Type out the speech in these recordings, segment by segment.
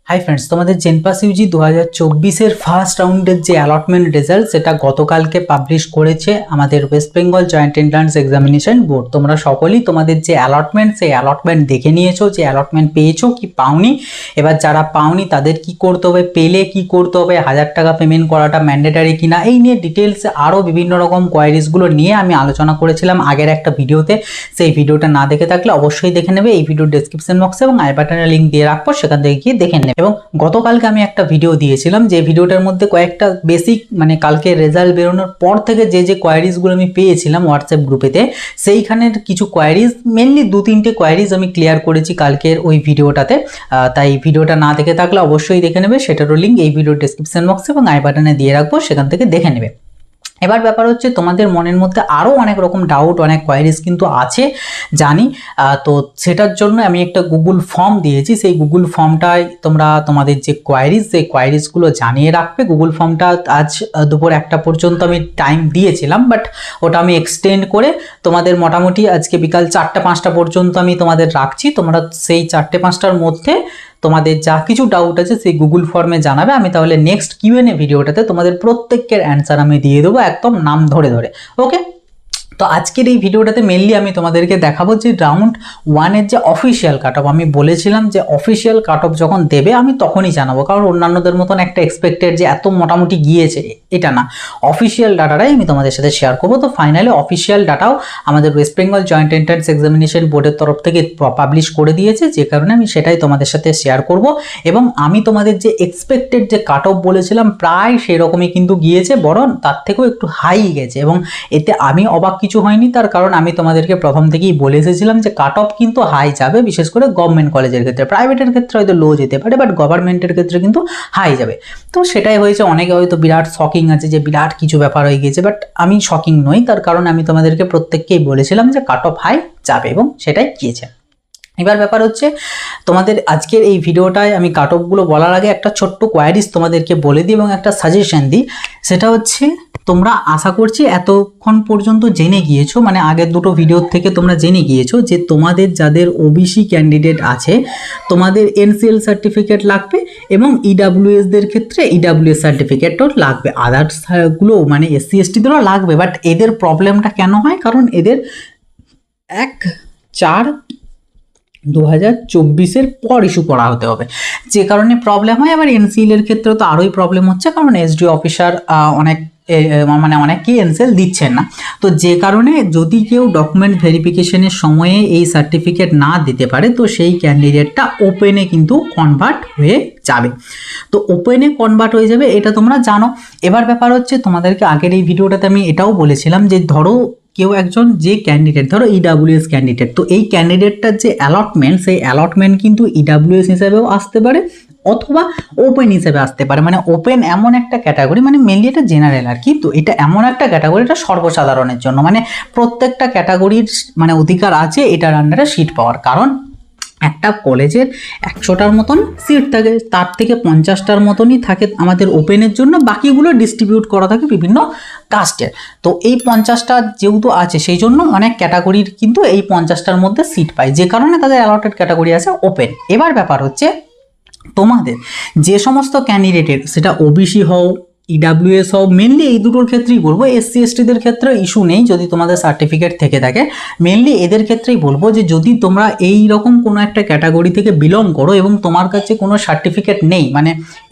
Hi friends, তোমাদের জেনপাস Yuji 2024-এর first রাউন্ডের যে অ্যালটমেন্ট রেজাল্ট সেটা গতকালকে পাবলিশ করেছে আমাদের West Bengal joint entrance examination board. তোমরা সকলেই তোমাদের যে অ্যালটমেন্ট সেই অ্যালটমেন্ট দেখে নিয়েছো, যে অ্যালটমেন্ট পেয়েছো কি পাওনি। এবার যারা পাওনি তাদের কি করতে হবে, পেলে কি করতে হবে, 1000 টাকা পেমেন্ট করাটা ম্যান্ডেটারি কিনা, এই নিয়ে ডিটেলস আরও বিভিন্ন রকম কোয়ারিজগুলো নিয়ে আমি আলোচনা করেছিলাম আগের একটা ভিডিওতে। সেই ভিডিওটা না দেখে থাকলে অবশ্যই দেখে নেবে, এই ভিডিওর ডেসক্রিপশন বক্সে এবং আই বাটনের লিঙ্ক দিয়ে রাখবো, সেখান থেকে গিয়ে দেখে নেবে। এবং গতকালকে আমি একটা ভিডিও দিয়েছিলাম, যে ভিডিওটার মধ্যে কয়েকটা বেসিক কালকে রেজাল্ট বেরোনোর পর থেকে যে কোয়ারিজগুলো আমি পেয়েছিলাম হোয়াটসঅ্যাপ গ্রুপেতে, সেইখানের কিছু কোয়ারিজ, মেনলি 2-3টে কোয়ারিজ আমি ক্লিয়ার করেছি কালকের ওই ভিডিওটাতে। তাই ভিডিওটা না দেখে থাকলে অবশ্যই দেখে নেবে, সেটারও লিঙ্ক এই ভিডিওর ডেসক্রিপশন বক্সে এবং আই বাটনে দিয়ে রাখবো, সেখান থেকে দেখে নেবে। এবার ব্যাপার হচ্ছে, তোমাদের মনের মধ্যে আরও অনেক রকম ডাউট, অনেক কোয়ারিজ কিন্তু আছে জানি। তো সেটার জন্য আমি একটা গুগল ফর্ম দিয়েছি, সেই গুগল ফর্মটায় তোমরা তোমাদের যে কোয়ারিজ, সেই কোয়ারিজগুলো জানিয়ে রাখবে। গুগল ফর্মটা আজ দুপুর 1টা পর্যন্ত আমি টাইম দিয়েছিলাম, বাট ওটা আমি এক্সটেন্ড করে তোমাদের মোটামুটি আজকে বিকাল 4টা-5টা পর্যন্ত আমি তোমাদের রাখছি। তোমরা সেই 4টে-5টার মধ্যে তোমাদের যা কিছু ডাউট আছে সেই গুগল ফর্মে জানাবে। আমি তাহলে নেক্সট কিউএনএ ভিডিওটাতে তোমাদের প্রত্যেকের অ্যান্সার আমি দিয়ে দেবো, একদম নাম ধরে ধরে। ওকে, তো আজকের এই ভিডিওটাতে মেনলি আমি তোমাদেরকে দেখাবো যে রাউন্ড 1-এর যে অফিসিয়াল কাট অফ। আমি বলেছিলাম যে অফিসিয়াল কাট অফ যখন দেবে আমি তখনই জানাবো, কারণ অন্যান্যদের মতন একটা এক্সপেক্টেড যে এত মোটামুটি গিয়েছে এটা না, অফিসিয়াল ডাটাটাই আমি তোমাদের সাথে শেয়ার করবো। তো ফাইনালি অফিসিয়াল ডাটাও আমাদের West Bengal joint entrance examination বোর্ডের তরফ থেকে পাবলিশ করে দিয়েছে, যে কারণে আমি সেটাই তোমাদের সাথে শেয়ার করব। এবং আমি তোমাদের যে এক্সপেক্টেড যে কাট অফ বলেছিলাম প্রায় সেরকমই কিন্তু গিয়েছে, বরং তার থেকেও একটু হাই গেছে। এবং এতে আমি অবাক কিছু হয়নি, তার কারণ আমি তোমাদেরকে প্রথম থেকেই বলে এসেছিলাম যে কাট অফ কিন্তু হাই যাবে, বিশেষ করে গভর্নমেন্ট কলেজের ক্ষেত্রে। প্রাইভেটের ক্ষেত্রে হয়তো লো যেতে পারে, বাট গভর্নমেন্টের ক্ষেত্রে কিন্তু হাই যাবে। তো সেটাই হয়েছে। অনেকে হয়তো বিরাট শকিং আছে যে বিরাট কিছু ব্যাপার হয়ে গিয়েছে, বাট আমি শকিং নই, তার কারণ আমি তোমাদেরকে প্রত্যেককেই বলেছিলাম যে কাট অফ হাই যাবে এবং সেটাই গিয়েছে। এবার ব্যাপার হচ্ছে, তোমাদের আজকের এই ভিডিওটায় আমি কাট অফগুলো বলার আগে একটা ছোট্ট কোয়ারিজ তোমাদেরকে বলে দিই এবং একটা সাজেশন দিই। সেটা হচ্ছে, তোমরা আশা করছি এতক্ষণ পর্যন্ত জেনে গিয়েছো, আগের দুটো ভিডিওর থেকে তোমরা জেনে গিয়েছো যে তোমাদের যাদের ওবিসি ক্যান্ডিডেট আছে তোমাদের এনসিএল সার্টিফিকেট লাগবে এবং ইডাব্লিউএসদের ক্ষেত্রে ইডাব্লিউএস সার্টিফিকেটও লাগবে। আদার্সগুলো এসসি এসটিদেরও লাগবে, বাট এদের প্রবলেমটা কেন হয়, কারণ এদের 1/4/2024 পর ইস্যু করা হতে হবে, যে কারণে প্রবলেম হয়। আবার এনসিএল এর ক্ষেত্রে তো আরোই প্রবলেম হচ্ছে, কারণ এসডি অফিসার অনেকেই এনসিএল দিচ্ছেন না। তো যে কারণে যদি কেউ ডকুমেন্ট ভেরিফিকেশনের সময়ে এই সার্টিফিকেট না দিতে পারে, তো সেই ক্যান্ডিডেটটা ওপেনে কিন্তু কনভার্ট হয়ে যাবে। তো ওপেনে কনভার্ট হয়ে যাবে, এটা তোমরা জানো। এবার ব্যাপার হচ্ছে, তোমাদেরকে আগের এই ভিডিওটাতে আমি এটাও বলেছিলাম যে ধরো কেউ একজন যে ক্যান্ডিডেট, ধরো ইডাব্লিউএস ক্যান্ডিডেট, তো এই ক্যান্ডিডেটটার যে অ্যালটমেন্ট, সেই অ্যালটমেন্ট কিন্তু ইডাব্লিউএস হিসাবেও আসতে পারে অথবা ওপেন হিসেবে আসতে পারে। ওপেন এমন একটা ক্যাটাগরি, মেনলি এটা জেনারেল আর কি। তো এটা এমন একটা ক্যাটাগরি, এটা সর্বসাধারণের জন্য, প্রত্যেকটা ক্যাটাগরির অধিকার আছে এটার আন্ডারে সিট পাওয়ার। কারণ একটা কলেজের 100টার মতন সিট থাকে, তার থেকে 50টার মতনই থাকে আমাদের ওপেনের জন্য, বাকিগুলো ডিস্ট্রিবিউট করা থাকে বিভিন্ন কাস্টের। তো এই 50টা যেহেতু আছে, সেই জন্য অনেক ক্যাটাগরির কিন্তু এই 50টার মধ্যে সিট পায়, যে কারণে তাদের অ্যালটেড ক্যাটাগরি আছে ওপেন। এবার ব্যাপার হচ্ছে, তোমাদের যে সমস্ত ক্যান্ডিডেটের, সেটা ওবিসি হও ইডাব্লিউএস হও, মেনলি এই দুটোর ক্ষেত্রেই বলবো, এসসি এসটিদের ক্ষেত্রে ইস্যু নেই যদি তোমাদের সার্টিফিকেট থেকে থাকে। মেনলি এদের ক্ষেত্রেই বলবো যে যদি তোমরা এই রকম কোনো একটা ক্যাটাগরি থেকে বিলং করো এবং তোমার কাছে কোনো সার্টিফিকেট নেই,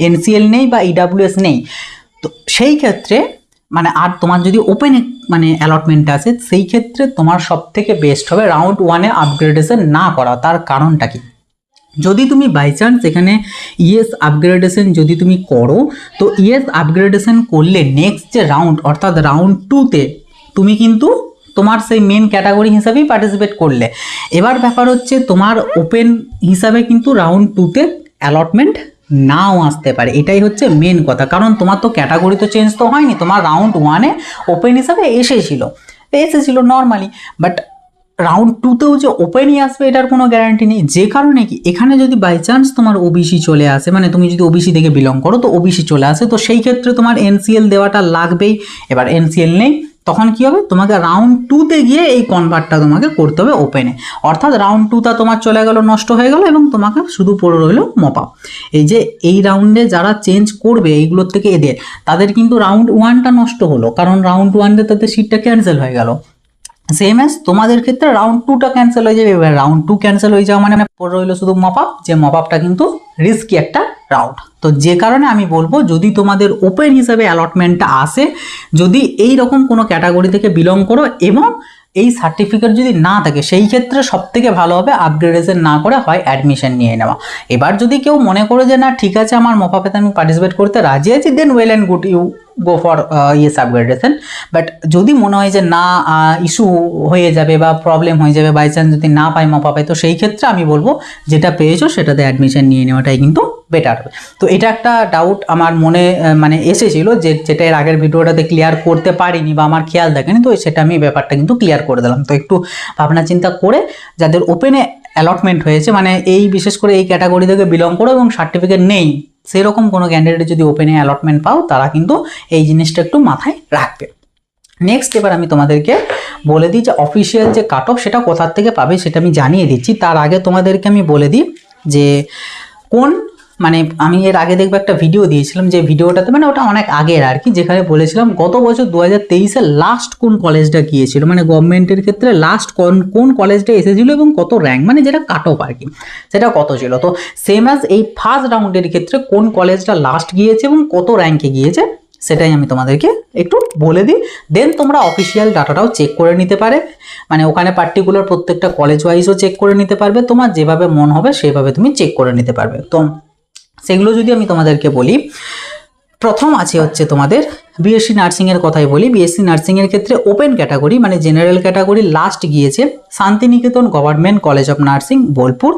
এনসিএল নেই বা ইডাব্লিউএস নেই, তো সেই ক্ষেত্রে আর তোমার যদি ওপেন অ্যালটমেন্ট আছে, সেই ক্ষেত্রে তোমার সব থেকে বেস্ট হবে রাউন্ড 1-এ আপগ্রেডেশন না করা। তার কারণটা কি, যদি তুমি বাই চান্স এখানে ইএস আপগ্রেডেশন যদি তুমি করো, তো ইএস আপগ্রেডেশন করলে নেক্সট যে রাউন্ড, অর্থাৎ রাউন্ড 2-তে তুমি কিন্তু তোমার সেই মেন ক্যাটাগরি হিসাবেই পার্টিসিপেট করলে। এবার ব্যাপার হচ্ছে, তোমার ওপেন হিসাবে কিন্তু রাউন্ড 2-তে অ্যালটমেন্ট নাও আসতে পারে, এটাই হচ্ছে মেন কথা। কারণ তোমার তো ক্যাটাগরি তো চেঞ্জ তো হয়নি, তোমার রাউন্ড 1-এ ওপেন হিসাবে এসেছিল নর্মালি, বাট রাউন্ড 2-তেও যে ওপেনই আসবে এটার কোনো গ্যারান্টি নেই। যে কারণে কি, এখানে যদি বাই চান্স তোমার ওবিসি চলে আসে, তুমি যদি ওবিসি থেকে বিলং করো, তো ওবিসি চলে আসে, তো সেই ক্ষেত্রে তোমার এনসিএল দেওয়াটা লাগবেই। এবার এনসিএল নেই, তখন কি হবে, তোমাকে রাউন্ড 2-তে গিয়ে এই কনভার্টটা তোমাকে করতে হবে ওপেনে, অর্থাৎ রাউন্ড 2টা তোমার চলে গেল, নষ্ট হয়ে গেল, এবং তোমাকে শুধু পড়ে রইলো মপ আপ। এই যে এই রাউন্ডে যারা চেঞ্জ করবে এইগুলোর থেকে এদের, তাদের কিন্তু রাউন্ড 1টা নষ্ট হলো, কারণ রাউন্ড 1-এ তাদের সিটটা ক্যান্সেল হয়ে গেল। সেম অ্যাজ তোমাদের ক্ষেত্রে রাউন্ড 2টা ক্যান্সেল হয়ে যাবে। এবার রাউন্ড 2 ক্যান্সেল হয়ে যাওয়া মানে পড়ে রইলো শুধু মপ আপ, যে মপ আপটা কিন্তু রিস্কি একটা রাউন্ড। তো যে কারণে আমি বলবো, যদি তোমাদের ওপেন হিসাবে অ্যালটমেন্টটা আসে, যদি এই রকম কোনো ক্যাটাগরি থেকে বিলং করো এবং এই সার্টিফিকেট যদি না থাকে, সেই ক্ষেত্রে সব থেকে ভালো হবে আপগ্রেডেশন না করে হয় অ্যাডমিশন নিয়ে নেওয়া। এবার যদি কেউ মনে করো যে না ঠিক আছে আমার মপ আপেতে আমি পার্টিসিপেট করতে রাজি আছি, then well and good, you go for yes upgradation. But যদি মনে হয় যে না ইস্যু হয়ে যাবে বা প্রবলেম হয়ে যাবে, বাই চান্স যদি না পাই মপ আপে, তো সেই ক্ষেত্রে আমি বলবো যেটা পেয়েছো সেটাতে অ্যাডমিশন নিয়ে নেওয়াটাই কিন্তু বেটার হবে। তো এটা একটা ডাউট আমার মনে মানে এসেছিল, যেটা এর আগের ভিডিওটাতে ক্লিয়ার করতে পারিনি বা আমার খেয়াল থাকেনি, তো সেটা আমি ব্যাপারটা কিন্তু ক্লিয়ার করে দিলাম। তো একটু ভাবনা চিন্তা করে যাদের ওপেনে অ্যালটমেন্ট হয়েছে, মানে এই বিশেষ করে এই ক্যাটাগরি থেকে বিলং করো এবং সার্টিফিকেট নেই, সেরকম কোনো ক্যান্ডিডেট যদি ওপেনে অ্যালটমেন্ট পাও, তারা কিন্তু এই জিনিসটা একটু মাথায় রাখবে। নেক্সট এবার আমি তোমাদেরকে বলে দিই যে অফিসিয়াল যে কাট অফ সেটা কোথার থেকে পাবে সেটা আমি জানিয়ে দিচ্ছি। তার আগে তোমাদেরকে আমি বলে দিই যে কোন, মানে আমি এর আগে দেখবো একটা ভিডিও দিয়েছিলাম, যে ভিডিওটাতে মানে ওটা অনেক আগের আর কি, যেখানে বলেছিলাম গত বছর 2023-এ লাস্ট কোন কলেজটা গিয়েছিল, মানে গভর্নমেন্টের ক্ষেত্রে লাস্ট কোন কলেজটা এসেছিল এবং কত র্যাঙ্ক, মানে যেটা কাট অফ আর কি, সেটা কত ছিল। তো সেম অ্যাজ এই ফার্স্ট রাউন্ডের ক্ষেত্রে কোন কলেজটা লাস্ট গিয়েছে এবং কত র্যাঙ্কে গিয়েছে সেটাই আমি তোমাদেরকে একটু বলে দিই। দেন তোমরা অফিসিয়াল ডাটাটাও চেক করে নিতে পারে, মানে ওখানে পার্টিকুলার প্রত্যেকটা কলেজ ওয়াইজও চেক করে নিতে পারবে, তোমার যেভাবে মন হবে সেভাবে তুমি চেক করে নিতে পারবে। তো সেগুলো যদি আমি তোমাদেরকে বলি, প্রথম আছে হচ্ছে তোমাদের বিএসসি নার্সিংয়ের কথাই বলি। বিএসসি নার্সিংয়ের ক্ষেত্রে ওপেন ক্যাটাগরি মানে জেনারেল ক্যাটাগরি লাস্ট গিয়েছে Santiniketan government college of nursing Bolpur,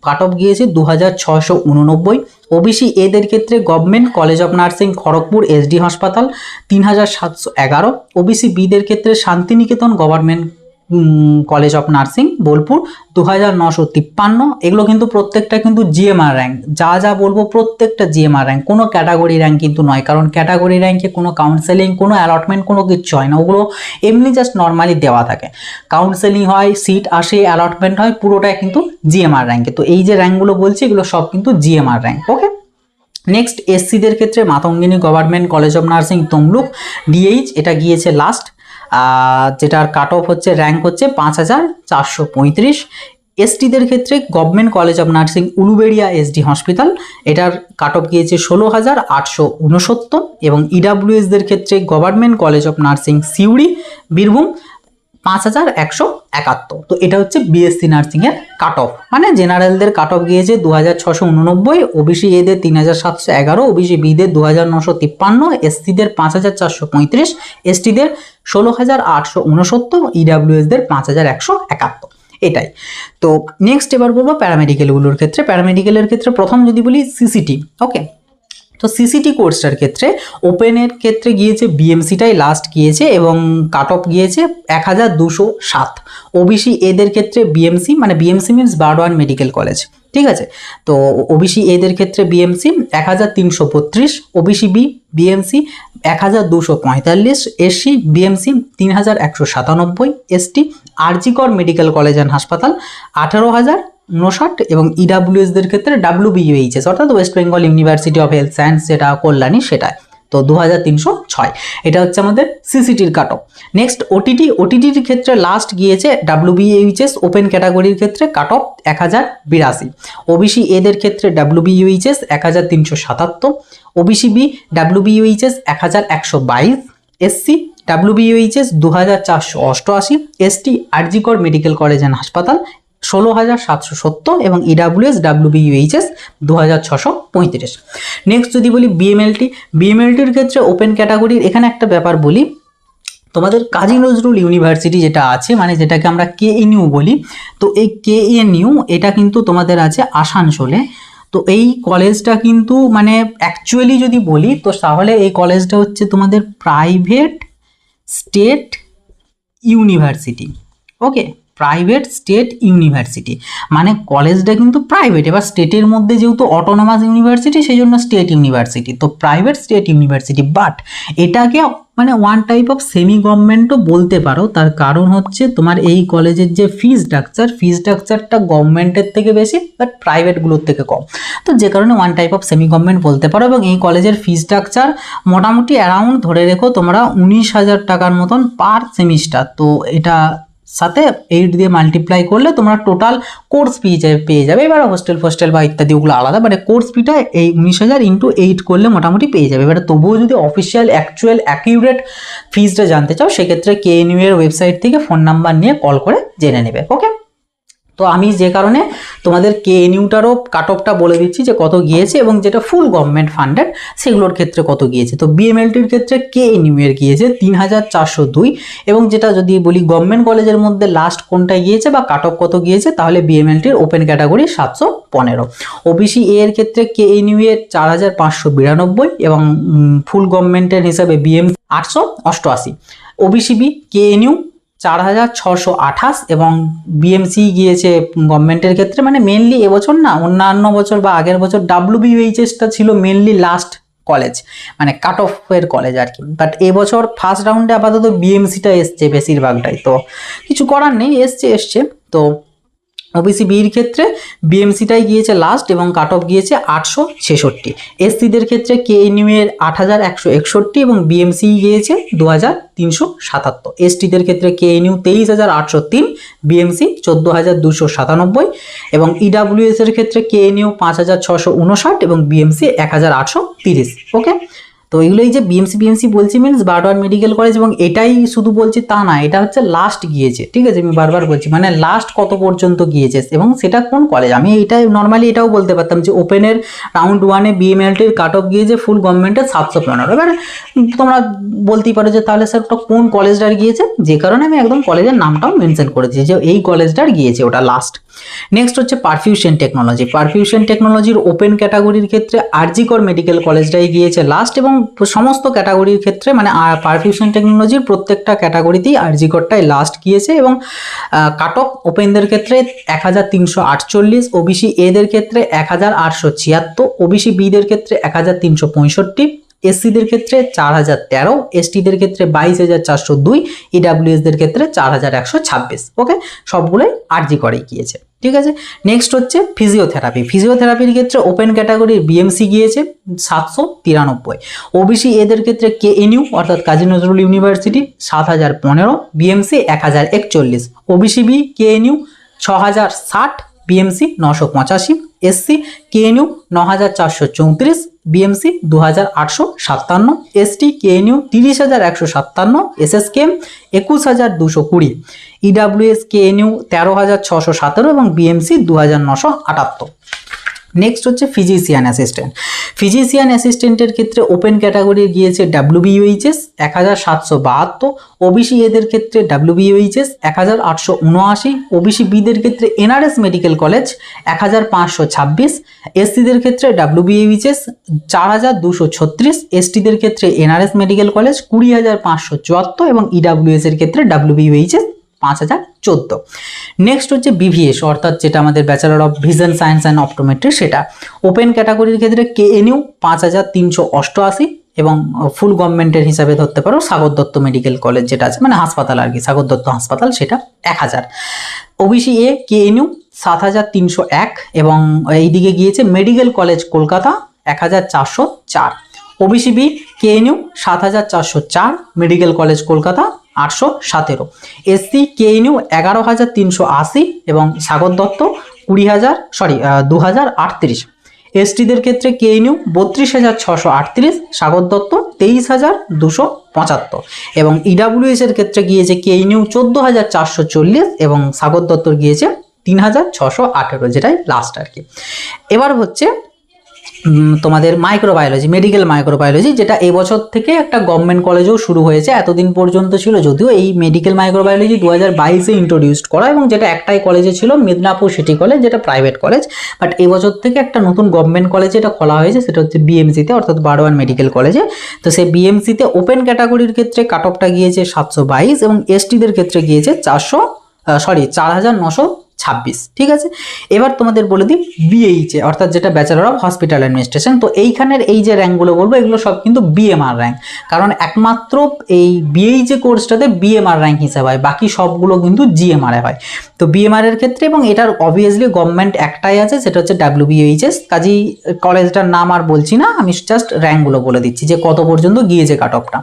cut off গিয়েছে 2689। ওবিসি এদের ক্ষেত্রে government college of nursing Kharagpur SD হাসপাতাল 3711। ওবিসি বিদের ক্ষেত্রে Santiniketan government college of nursing Bolpur 2953। এগুলো কিন্তু প্রত্যেকটা কিন্তু জিএমআর র্যাঙ্ক, যা বলবো প্রত্যেকটা জিএমআর র্যাঙ্ক, কোনো ক্যাটাগরি র্যাঙ্ক কিন্তু নয়, কারণ ক্যাটাগরি র্যাঙ্কে কোনো কাউন্সেলিং, কোনো অ্যালটমেন্ট, কোনো কিছু হয় না, ওগুলো এমনি জাস্ট নর্মালি দেওয়া থাকে। কাউন্সেলিং হয়, সিট আসে, অ্যালটমেন্ট হয়, পুরোটাই কিন্তু জিএমআর র্যাঙ্কে। তো এই যে র্যাঙ্কগুলো বলছি এগুলো সব কিন্তু জিএমআর র্যাঙ্ক। ওকে, নেক্সট এসসিদের ক্ষেত্রে Matangini government college of nursing Tamluk DH, এটা গিয়েছে লাস্ট, যেটার কাট অফ হচ্ছে র্যাঙ্ক হচ্ছে 5435। এসটিদের ক্ষেত্রে government college of nursing Uluberia SD hospital, এটার কাট অফ গিয়েছে 16869। এবং ইডাব্লিউএসদের ক্ষেত্রে government college of nursing Suri Birbhum 5171। তো এটা হচ্ছে বিএসসি নার্সিংয়ের কাট অফ, মানে জেনারেলদের কাট অফ গিয়েছে 2689, ওবিসি এদের 3711, ওবিসি বিদের 2953, এসসিদের 5435, এসটিদের 16869, ইডাব্লিউএসদের 5171। এটাই। তো নেক্সট এবার বলবো প্যারামেডিক্যালগুলোর ক্ষেত্রে। প্যারামেডিক্যালের ক্ষেত্রে প্রথম যদি বলি সিসিটি। ওকে, তো সিসিটি কোর্সটার ক্ষেত্রে ওপেনের ক্ষেত্রে গিয়েছে বিএমসিটাই লাস্ট গিয়েছে এবং কাট অফ গিয়েছে 1207। ওবিসি এদের ক্ষেত্রে বিএমসি, মানে BMC means Burdwan medical college, ঠিক আছে। তো ওবিসি এদের ক্ষেত্রে BMC 1332, OBC B BMC 1245, SC BMC 3197, ST RG Kar medical college and হাসপাতাল 18,059 এবং ইডাব্লিউএসদের ক্ষেত্রে ডাব্লিউবিইউএইচএস অর্থাৎ West Bengal University of Health Science, যেটা কল্যাণী, সেটা তো 2306। এটা হচ্ছে আমাদের সিসিটির কাট অফ। নেক্সট ওটিটির ক্ষেত্রে লাস্ট গিয়েছে ডাব্লিউবিইউএইচএস ওপেন ক্যাটাগরির ক্ষেত্রে কাট অফ 1082। ওবিসি এদের ক্ষেত্রে WBUHS 1377, OBC B WBUHS 1122, SC WBUHS 2488, ST RG Kar medical college and হাসপাতাল 16,770 এবং ইডাব্লিউএস ডাব্লিউবিইউএইচএস 2635। নেক্সট যদি বলি বিএমএলটির ক্ষেত্রে ওপেন ক্যাটাগরির, এখানে একটা ব্যাপার বলি, তোমাদের কাজী নজরুল ইউনিভার্সিটি যেটা আছে, মানে যেটাকে আমরা কেএনইউ বলি, তো এই কেএনইউ এটা কিন্তু তোমাদের আছে আসানসোলে। তো এই কলেজটা কিন্তু মানে অ্যাকচুয়ালি যদি বলি তো তাহলে এই কলেজটা হচ্ছে তোমাদের প্রাইভেট স্টেট ইউনিভার্সিটি। ওকে, প্রাইভেট স্টেট ইউনিভার্সিটি, মানে কলেজটা কিন্তু প্রাইভেট, এবার স্টেটের মধ্যে যেহেতু অটোনমাস ইউনিভার্সিটি সেই জন্য স্টেট ইউনিভার্সিটি, তো প্রাইভেট স্টেট ইউনিভার্সিটি, বাট এটাকে মানে ওয়ান টাইপ অফ সেমি গভর্নমেন্টও বলতে পারো। তার কারণ হচ্ছে তোমার এই কলেজের যে ফি স্ট্রাকচারটা গভর্নমেন্টের থেকে বেশি বাট প্রাইভেটগুলোর থেকে কম, তো যে কারণে one type of semi government বলতে পারো। এবং এই কলেজের ফি স্ট্রাকচার মোটামুটি অ্যারাউন্ড ধরে রেখো তোমরা 19,000 টাকার মতন পার সেমিস্টার। তো এটা সাথে 8 দিয়ে মাল্টিপ্লাই করলে তোমরা টোটাল কোর্স ফি পেয়ে যাবে। এবার হোস্টেল বা ইত্যাদি ওগুলো আলাদা, মানে কোর্স ফিটা এই 19,000 ইন্টু 8 করলে মোটামুটি পেয়ে যাবে। এবার তবুও যদি অফিসিয়াল অ্যাকচুয়াল অ্যাকিউরেট ফিজটা জানতে চাও সেক্ষেত্রে কেএনইউ এর ওয়েবসাইট থেকে ফোন নাম্বার নিয়ে কল করে জেনে নেবে। ওকে, তো আমি যে কারণে তোমাদের কেএনইউটারও কাট অফটা বলে দিচ্ছি যে কত গিয়েছে এবং যেটা ফুল গভর্নমেন্ট ফান্ডেড সেগুলোর ক্ষেত্রে কত গিয়েছে। তো বিএমএলটির ক্ষেত্রে কেএনইউ এর গিয়েছে 3,402, এবং যেটা যদি বলি গভর্নমেন্ট কলেজের মধ্যে লাস্ট কোনটা গিয়েছে বা কাট অফ কত গিয়েছে, তাহলে বিএমএলটির ওপেন ক্যাটাগরি 715, ওবিসি এর ক্ষেত্রে কেএনইউ এর 4,592 এবং ফুল গভর্নমেন্টের হিসাবে বিএম 888, ওবিসি বি কেএনইউ 4,628 এবং বিএমসি গিয়েছে গভর্নমেন্টের ক্ষেত্রে, মানে মেনলি এবছর না অন্যান্য বছর বা আগের বছর ডাব্লিউবিএইচএসটা ছিল মেনলি লাস্ট কলেজ, মানে কাট অফের কলেজ আর কি, বাট এবছর ফার্স্ট রাউন্ডে আপাতত বিএমসিটা এসছে বেশিরভাগটাই, তো কিছু করার নেই, এসছে। তো ওবিসি বির ক্ষেত্রে বিএমসিটাই গিয়েছে লাস্ট এবং কাট অফ গিয়েছে 866, এসসিদের ক্ষেত্রে কেএনইউ এর 8,161 এবং বিএমসি গিয়েছে 2,377, এসটিদের ক্ষেত্রে কেএনইউ 23,803, বিএমসি 14,297 এবং ইডাব্লিউএস এর ক্ষেত্রে কেএনইউ 5,659 এবং বিএমসি 1,830। ওকে, তো এগুলোই যে বিএমসি বলছি মিনস বারডোয়ার মেডিকেল কলেজ, এবং এটাই শুধু বলছি তা না, এটা হচ্ছে লাস্ট গিয়েছে, ঠিক আছে, আমি বারবার বলছি মানে লাস্ট কত পর্যন্ত গিয়েছে এবং সেটা কোন কলেজ। আমি এটা নর্মালি এটাও বলতে পারতাম যে ওপেনের রাউন্ড 1-এ বিএমএলটির কাট অফ গিয়েছে ফুল গভর্নমেন্টের 715, এবার তোমরা বলতেই পারো যে তাহলে স্যার ওটা কোন কলেজটার গিয়েছে, যে কারণে আমি একদম কলেজের নামটাও মেনশন করেছি যে এই কলেজটার গিয়েছে, ওটা লাস্ট। নেক্সট হচ্ছে পারফিউশন টেকনোলজির ওপেন ক্যাটাগরির ক্ষেত্রে আরজিকর মেডিকেল কলেজটাই গিয়েছে লাস্ট, এবং সমস্ত ক্যাটাগরির ক্ষেত্রে মানে পারফিউশন টেকনোলজির প্রত্যেকটা ক্যাটাগরিতেই আরজিকরটাই লাস্ট গিয়েছে। এবং কাট অফ ওপেনদের ক্ষেত্রে 1,348, ওবিসি এদের ক্ষেত্রে 1,876, ওবিসি বিদের ক্ষেত্রে 1,365, এসসিদের ক্ষেত্রে 4,013, এসটিদের ক্ষেত্রে 22,402, ইডাব্লিউএসদের ক্ষেত্রে 4,126। ওকে, সবগুলোই আরজি করেই গিয়েছে, ঠিক আছে। নেক্সট হচ্ছে ফিজিওথেরাপির ক্ষেত্রে ওপেন ক্যাটাগরির বিএমসি গিয়েছে 793, ওবিসি এদের ক্ষেত্রে কেএনইউ অর্থাৎ Kazi Nazrul university 7,015, BMC 1,041, OBC B KNU 6,060, BMC 985, SC KNU 9,434, BMC 2,857, ST KNU 30,157, SSKM 21,220, EWS KNU 13,617 এবং বিএমসি 2,978। নেক্সট হচ্ছে ফিজিশিয়ান অ্যাসিস্ট্যান্টের ক্ষেত্রে ওপেন ক্যাটাগরি গিয়েছে ডাব্লিউবিএইচএস 1,772, ওবিসি এদের ক্ষেত্রে ডাব্লিউবিএইচএস 1,879, ওবিসি বিদের ক্ষেত্রে এনআরএস মেডিকেল কলেজ 1,526, এসসিদের ক্ষেত্রে ডাব্লিউবিএইচএস 4,236, এসটিদের ক্ষেত্রে এনআরএস মেডিকেল কলেজ 20,574 এবং ইডাব্লিউএস এর ক্ষেত্রে ডাব্লিউবিএইচএস 5,014। নেক্সট হচ্ছে বিভিএস অর্থাৎ যেটা আমাদের bachelor of vision science and optometry, সেটা ওপেন ক্যাটাগরির ক্ষেত্রে কেএনইউ 5,388 এবং ফুল গভর্নমেন্টের হিসাবে ধরতে পারো সাগর দত্ত মেডিকেল কলেজ যেটা আছে মানে হাসপাতাল আর কি, সাগর দত্ত হাসপাতাল, সেটা 1,000। ওবিসি এ কেএনইউ 7,301 এবং এইদিকে গিয়েছে medical college Kolkata 1,404, OBC B KNU 7,404, medical college Kolkata 817, SC KNU 11,380 এবং সাগর দত্ত 2,038, এসটিদের ক্ষেত্রে কেএনইউ 32,638, সাগর দত্ত 23,275 এবং ইডাব্লিউএস এর ক্ষেত্রে গিয়েছে কেএনইউ 14,440 এবং সাগর দত্তর গিয়েছে 3,618, যেটাই লাস্ট আর কি। এবার হচ্ছে তোমাদের মেডিকেল মাইক্রোবায়োলজি, যেটা এবছর থেকে একটা গভর্নমেন্ট কলেজেও শুরু হয়েছে, এতদিন পর্যন্ত ছিল যদিও এই মেডিকেল মাইক্রোবায়োলজি 2022-এ ইন্ট্রোডিউসড করা এবং যেটা একটাই কলেজে ছিল মিদনাপুর সিটি কলেজ, যেটা প্রাইভেট কলেজ, বাট এবছর থেকে একটা নতুন গভর্নমেন্ট কলেজে এটা খোলা হয়েছে, সেটা হচ্ছে বিএমসিতে অর্থাৎ বারওয়ান মেডিকেল কলেজে। তো সেই বিএমসিতে ওপেন ক্যাটাগরির ক্ষেত্রে কাট অফটা গিয়েছে 722 এবং এসটিদের ক্ষেত্রে গিয়েছে সরি 4926, ঠিক আছে। এবার তোমাদের বলে দিই বিএইচএ অর্থাৎ যেটা ব্যাচেলর অফ হসপিটাল অ্যাডমিনিস্ট্রেশন, তো এইখানের এই যে র্যাঙ্কগুলো বলবো এগুলো সব কিন্তু বিএমআর র্যাঙ্ক, কারণ একমাত্র এই বিএইচএ কোর্সটাতে বিএমআর র্যাঙ্ক হিসাবে হয়, বাকি সবগুলো কিন্তু জিএমআর এ হয়। তো বিএমআর এর ক্ষেত্রে এবং এটার অবভিয়াসলি গভর্নমেন্ট একটাই আছে, সেটা হচ্ছে ডাব্লিউবিএইচএস। কাজেই কলেজটার নাম আর বলছি না, আমি জাস্ট র্যাঙ্কগুলো বলে দিচ্ছি যে কত পর্যন্ত গিয়েছে কাট অফটা।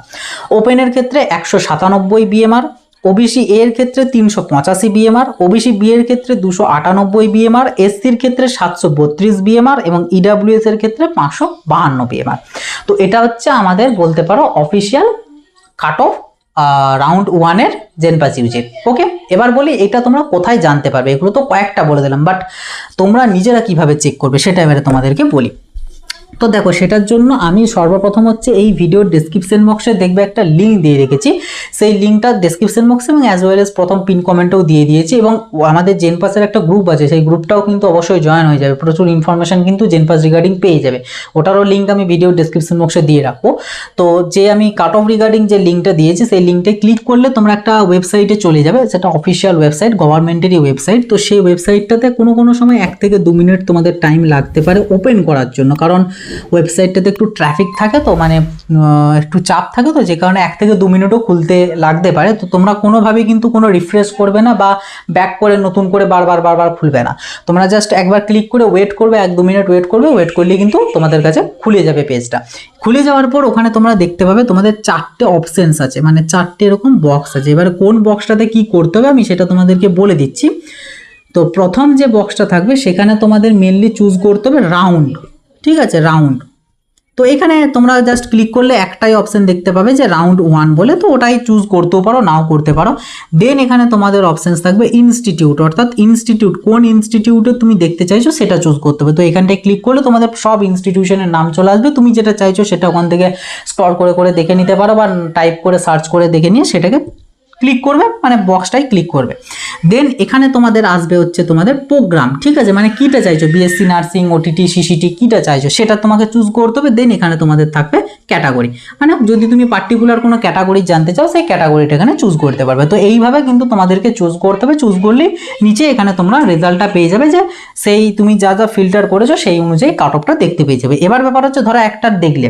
ওপেনের ক্ষেত্রে 197 বিএমআর, ওবিসি এর ক্ষেত্রে 385 বিএমআর, ওবিসি বি এর ক্ষেত্রে 298 বিএমআর, এসসির ক্ষেত্রে 732 বিএমআর এবং ইডাব্লিউএস এর ক্ষেত্রে 552 বিএমআর। তো এটা হচ্ছে আমাদের বলতে পারো অফিসিয়াল কাট অফ রাউন্ড 1-এর জেনপাস ইউজির। ওকে, এবার বলি এটা তোমরা কোথায় জানতে পারবে, এগুলো তো কয়েকটা বলে দিলাম, বাট তোমরা নিজেরা কিভাবে চেক করবে সেটা এবারে তোমাদেরকে বলি। তো দেখো, সেটার জন্য আমি সর্বপ্রথম হচ্ছে এই ভিডিওর ডেসক্রিপশন বক্সে দেখবে একটা লিঙ্ক দিয়ে রেখেছি, সেই লিঙ্কটা ডেসক্রিপশন বক্সে এবং অ্যাজ ওয়েল এস প্রথম পিন কমেন্টেও দিয়ে দিয়েছি। এবং আমাদের জেনপাসের একটা গ্রুপ আছে, সেই গ্রুপটাও কিন্তু অবশ্যই জয়েন হয়ে যাবে, প্রচুর ইনফরমেশন কিন্তু জেনপাস রিগার্ডিং পেয়ে যাবে, ওটারও লিঙ্ক আমি ভিডিওর ডেসক্রিপশন বক্সে দিয়ে রাখবো। তো যে আমি কাট অফ রিগার্ডিং যে লিঙ্কটা দিয়েছি সেই লিঙ্কটা ক্লিক করলে তোমরা একটা ওয়েবসাইটে চলে যাবে, সেটা অফিসিয়াল ওয়েবসাইট, গভর্নমেন্টেরই ওয়েবসাইট। তো সেই ওয়েবসাইটটাতে কোনো সময় 1 থেকে 2 মিনিট তোমাদের টাইম লাগতে পারে ওপেন করার জন্য, কারণ ওয়েবসাইটটাতে একটু ট্রাফিক থাকে, তো মানে একটু চাপ থাকে, তো যে কারণে 1 থেকে 2 মিনিটও খুলতে লাগতে পারে। তো তোমরা কোনোভাবেই কিন্তু কোনো রিফ্রেশ করবে না বা ব্যাক করে নতুন করে বারবার খুলবে না, তোমরা জাস্ট একবার ক্লিক করে ওয়েট করবে, 1-2 মিনিট ওয়েট করবে, ওয়েট করলে কিন্তু তোমাদের কাছে খুলে যাবে পেজটা। খুলে যাওয়ার পর ওখানে তোমরা দেখতে পাবে তোমাদের 4টে অপশনস আছে, মানে 4টে এরকম বক্স আছে। এবারে কোন বক্সটাতে কি করতে হবে আমি সেটা তোমাদেরকে বলে দিচ্ছি। তো প্রথম যে বক্সটা থাকবে সেখানে তোমাদের মেনলি চুজ করতে হবে রাউন্ড, ঠিক আছে, রাউন্ড। তো এখানে তোমরা জাস্ট ক্লিক করলে একটাই অপশন দেখতে পাবে যে রাউন্ড 1 বলে, তো ওটাই চুজ করতেও পারো, নাও করতে পারো। দেন এখানে তোমাদের অপশনস থাকবে ইনস্টিটিউট, অর্থাৎ ইনস্টিটিউট কোন ইনস্টিটিউটে তুমি দেখতে চাইছো সেটা চুজ করতে হবে। তো এখানটায় ক্লিক করলে তোমাদের সব ইনস্টিটিউশনের নাম চলে আসবে, তুমি যেটা চাইছো সেটা ওখান থেকে স্ক্রল করে দেখে নিতে পারো, বা টাইপ করে সার্চ করে দেখে নিয়ে সেটাকে ক্লিক করবে, মানে বক্সটাই ক্লিক করবে। দেন এখানে তোমাদের আসবে হচ্ছে তোমাদের প্রোগ্রাম, ঠিক আছে, মানে কিটা চাইছো, বিএসসি নার্সিং, ওটিটি, সিসিটি কিটা চাইছো সেটা তোমাকে চুজ করতে হবে। দেন এখানে তোমাদের থাকবে ক্যাটাগরি, মানে যদি তুমি পার্টিকুলার কোনো ক্যাটাগরি জানতে চাও সেই ক্যাটাগরিটা এখানে চুজ করতে পারবে। তো এইভাবে কিন্তু তোমাদেরকে চুজ করতে হবে, চুজ করলেই নিচে এখানে তোমরা রেজাল্টটা পেয়ে যাবে, যে সেই তুমি যা ফিল্টার করেছো সেই অনুযায়ী কাট অফটা দেখতে পেয়ে যাবে। এবার ব্যাপার হচ্ছে ধরো একটা দেখলে,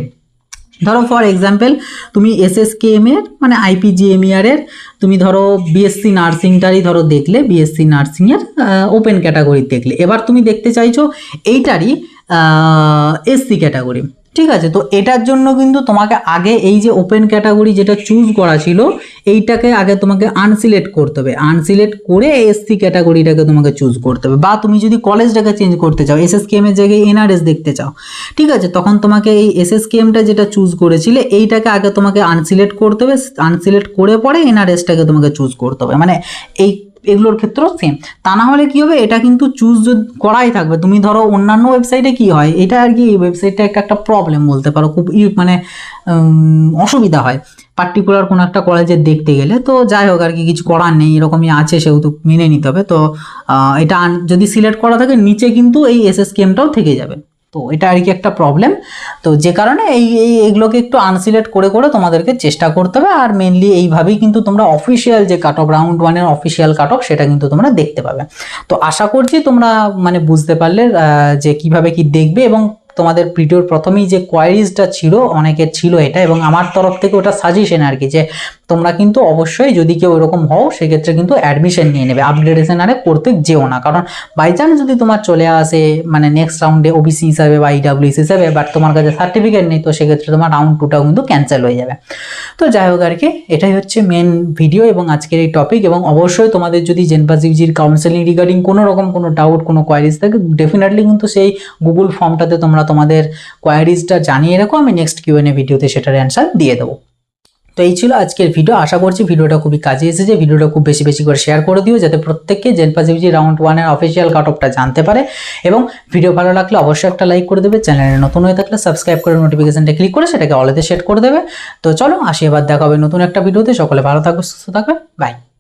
ধরো ফর এক্সাম্পল তুমি এসএসকেএম এর মানে আইপিজিএমইআর এর তুমি ধরো বিএসসি নার্সিংটারই ধরো দেখলে, বিএসসি নার্সিং এর ওপেন ক্যাটাগরি দেখলে, এবার তুমি দেখতে চাইছো এইটারই এসসি ক্যাটাগরি, ঠিক আছে। তো এটার জন্য কিন্তু তোমাকে আগে এই যে ওপেন ক্যাটাগরি যেটা চুজ করা ছিল এইটাকে আগে তোমাকে আনসিলেক্ট করতে হবে, আনসিলেক্ট করে এসসি ক্যাটাগরিটাকে তোমাকে চুজ করতে হবে। বা তুমি যদি কলেজটাকে চেঞ্জ করতে চাও, এসএসকেএম এর জায়গায় এনআরএস দেখতে চাও, ঠিক আছে, তখন তোমাকে এই এসএসকেএমটা যেটা চুজ করেছিলে এইটাকে আগে তোমাকে আনসিলেক্ট করতে হবে, আনসিলেক্ট করে পরে এনআরএসটাকে তোমাকে চুজ করতে হবে, মানে এগুলোর ক্ষেত্রেও সেম। তা না হলে কি হবে, এটা কিন্তু চুজ করাই থাকবে। তুমি ধরো অন্যান্য ওয়েবসাইটে কি হয়, এটা আর কি এই ওয়েবসাইটটা একটা প্রবলেম বলতে পারো, খুব মানে অসুবিধা হয় পার্টিকুলার কোনো একটা কলেজে দেখতে গেলে। তো যাই হোক আর কি, কিছু করার নেই, এরকমই আছে, সেহেতু মেনে নিতে হবে। তো এটা যদি সিলেক্ট করা থাকে নিচে কিন্তু এই এসএসকেএমটাও থেকে যাবে, তো এটা আর কি একটা প্রবলেম। তো যে কারণে এইগুলোকে একটু আনসিলেক্ট করে তোমাদেরকে চেষ্টা করতে হবে। আর মেনলি এইভাবেই কিন্তু তোমরা অফিসিয়াল যে কাট অফ রাউন্ড 1-এর অফিসিয়াল কাট অফ সেটা কিন্তু তোমরা দেখতে পাবে। তো আশা করছি তোমরা মানে বুঝতে পারলে যে কিভাবে কি দেখবে। এবং তোমাদের ভিডিওর প্রথমেই যে কোয়ারিজটা ছিল অনেকের ছিল এটা, এবং আমার তরফ থেকে ওটা সাজেশন আর কি, যে তোমরা কিন্তু অবশ্যই যদি কেউ এরকম হও সেক্ষেত্রে কিন্তু অ্যাডমিশন নিয়ে নেবে, আপগ্রেডেশন আরে করতে যেও না। কারণ বাই চান্স যদি তোমার চলে আসে মানে নেক্সট রাউন্ডে ওবিসি হিসাবে বা ইডাব্লিউএস হিসাবে, বাট তোমার কাছে সার্টিফিকেট নেই, তো সেক্ষেত্রে তোমার রাউন্ড 2টাও কিন্তু ক্যান্সেল হয়ে যাবে। তো যাই হোক আর কি, এটাই হচ্ছে মেন ভিডিও এবং আজকের এই টপিক। এবং অবশ্যই তোমাদের যদি জেনপাস ইউজির কাউন্সেলিং রিগার্ডিং কোনো রকম কোনো ডাউট, কোনো কোয়ারিজ থাকে, ডেফিনেটলি কিন্তু সেই গুগল ফর্মটাতে তোমরা তোমাদের কোয়ারিজটা জানিয়ে রাখো, আমি নেক্সট কিউএনএ ভিডিওতে সেটার অ্যান্সার দিয়ে দেবো। তো এই ছিল আজকের ভিডিও, আশা করছি ভিডিওটা খুবই কাজে এসেছে। ভিডিওটা খুব বেশি করে শেয়ার করে দিও, যাতে প্রত্যেককে জেনপাস ইউজি রাউন্ড 1-এর অফিসিয়াল কাট অফটা জানতে পারে। এবং ভিডিও ভালো লাগলে অবশ্যই একটা লাইক করে দেবে, চ্যানেলে নতুন হয়ে থাকলে সাবস্ক্রাইব করে নোটিফিকেশনটা ক্লিক করে সেটাকে অলেতে সেট করে দেবে। তো চলো আসি, এবার দেখা হবে নতুন একটা ভিডিওতে। সকলে ভালো থাকবে, সুস্থ থাকবে, বাই।